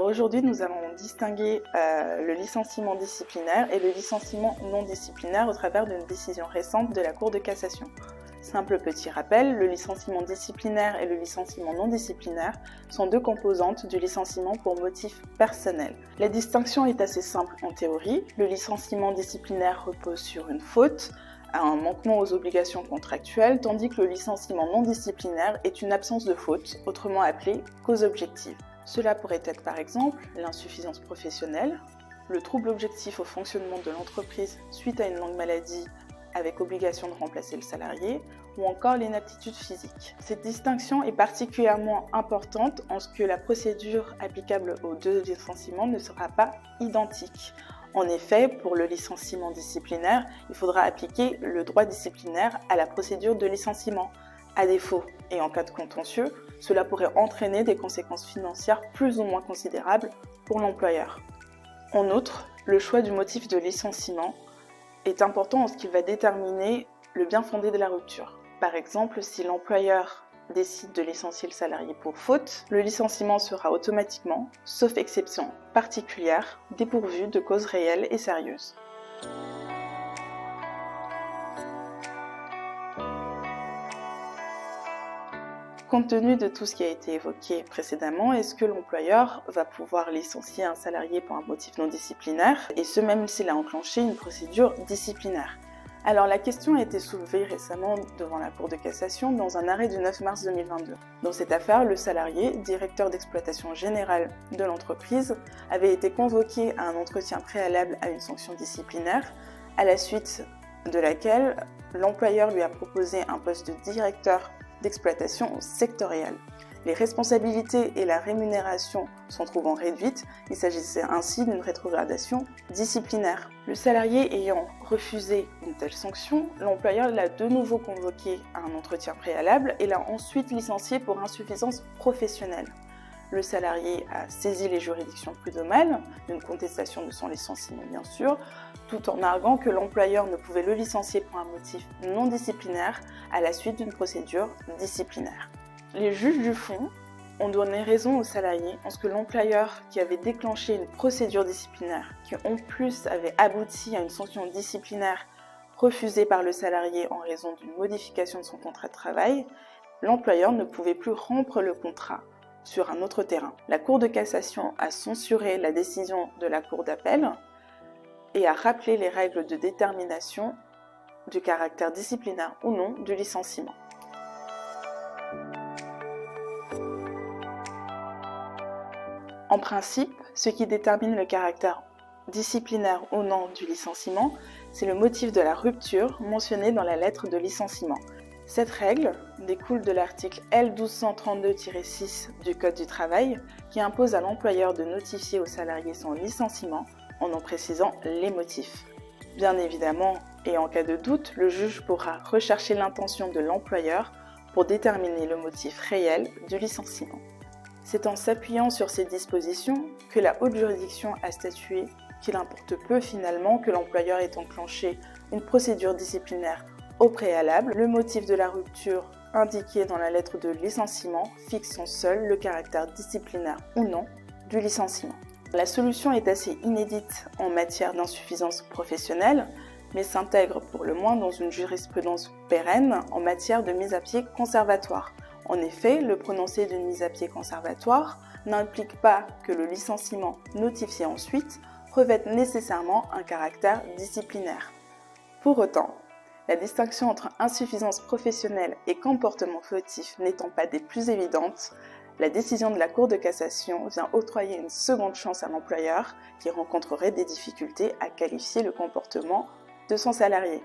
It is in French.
Alors aujourd'hui, nous allons distinguer le licenciement disciplinaire et le licenciement non disciplinaire au travers d'une décision récente de la Cour de cassation. Simple petit rappel, le licenciement disciplinaire et le licenciement non disciplinaire sont deux composantes du licenciement pour motif personnel. La distinction est assez simple en théorie. Le licenciement disciplinaire repose sur une faute, un manquement aux obligations contractuelles, tandis que le licenciement non disciplinaire est une absence de faute, autrement appelée cause objective. Cela pourrait être par exemple l'insuffisance professionnelle, le trouble objectif au fonctionnement de l'entreprise suite à une longue maladie avec obligation de remplacer le salarié, ou encore l'inaptitude physique. Cette distinction est particulièrement importante en ce que la procédure applicable aux deux licenciements ne sera pas identique. En effet, pour le licenciement disciplinaire, il faudra appliquer le droit disciplinaire à la procédure de licenciement. À défaut, et en cas de contentieux, cela pourrait entraîner des conséquences financières plus ou moins considérables pour l'employeur. En outre, le choix du motif de licenciement est important en ce qu'il va déterminer le bien fondé de la rupture. Par exemple, si l'employeur décide de licencier le salarié pour faute, le licenciement sera automatiquement, sauf exception particulière, dépourvu de cause réelle et sérieuse. Compte tenu de tout ce qui a été évoqué précédemment, est-ce que l'employeur va pouvoir licencier un salarié pour un motif non disciplinaire, et ce même s'il a enclenché une procédure disciplinaire? Alors la question a été soulevée récemment devant la Cour de cassation dans un arrêt du 9 mars 2022. Dans cette affaire, le salarié, directeur d'exploitation générale de l'entreprise, avait été convoqué à un entretien préalable à une sanction disciplinaire, à la suite de laquelle l'employeur lui a proposé un poste de directeur d'exploitation sectorielle. Les responsabilités et la rémunération s'en trouvant réduites, il s'agissait ainsi d'une rétrogradation disciplinaire. Le salarié ayant refusé une telle sanction, l'employeur l'a de nouveau convoqué à un entretien préalable et l'a ensuite licencié pour insuffisance professionnelle. Le salarié a saisi les juridictions prud'homales, d'une contestation de son licenciement bien sûr, tout en arguant que l'employeur ne pouvait le licencier pour un motif non disciplinaire à la suite d'une procédure disciplinaire. Les juges du fond ont donné raison au salarié en ce que l'employeur qui avait déclenché une procédure disciplinaire, qui en plus avait abouti à une sanction disciplinaire refusée par le salarié en raison d'une modification de son contrat de travail, l'employeur ne pouvait plus rompre le contrat sur un autre terrain. La Cour de cassation a censuré la décision de la Cour d'appel et a rappelé les règles de détermination du caractère disciplinaire ou non du licenciement. En principe, ce qui détermine le caractère disciplinaire ou non du licenciement, c'est le motif de la rupture mentionné dans la lettre de licenciement. Cette règle découle de l'article L1232-6 du Code du travail qui impose à l'employeur de notifier au salarié son licenciement en précisant les motifs. Bien évidemment, et en cas de doute, le juge pourra rechercher l'intention de l'employeur pour déterminer le motif réel du licenciement. C'est en s'appuyant sur ces dispositions que la haute juridiction a statué qu'il importe peu finalement que l'employeur ait enclenché une procédure disciplinaire au préalable. Le motif de la rupture indiqué dans la lettre de licenciement fixe en seul le caractère disciplinaire ou non du licenciement. La solution est assez inédite en matière d'insuffisance professionnelle, mais s'intègre pour le moins dans une jurisprudence pérenne en matière de mise à pied conservatoire. En effet, le prononcé d'une mise à pied conservatoire n'implique pas que le licenciement notifié ensuite revête nécessairement un caractère disciplinaire. Pour autant, la distinction entre insuffisance professionnelle et comportement fautif n'étant pas des plus évidentes, la décision de la Cour de cassation vient octroyer une seconde chance à l'employeur qui rencontrerait des difficultés à qualifier le comportement de son salarié.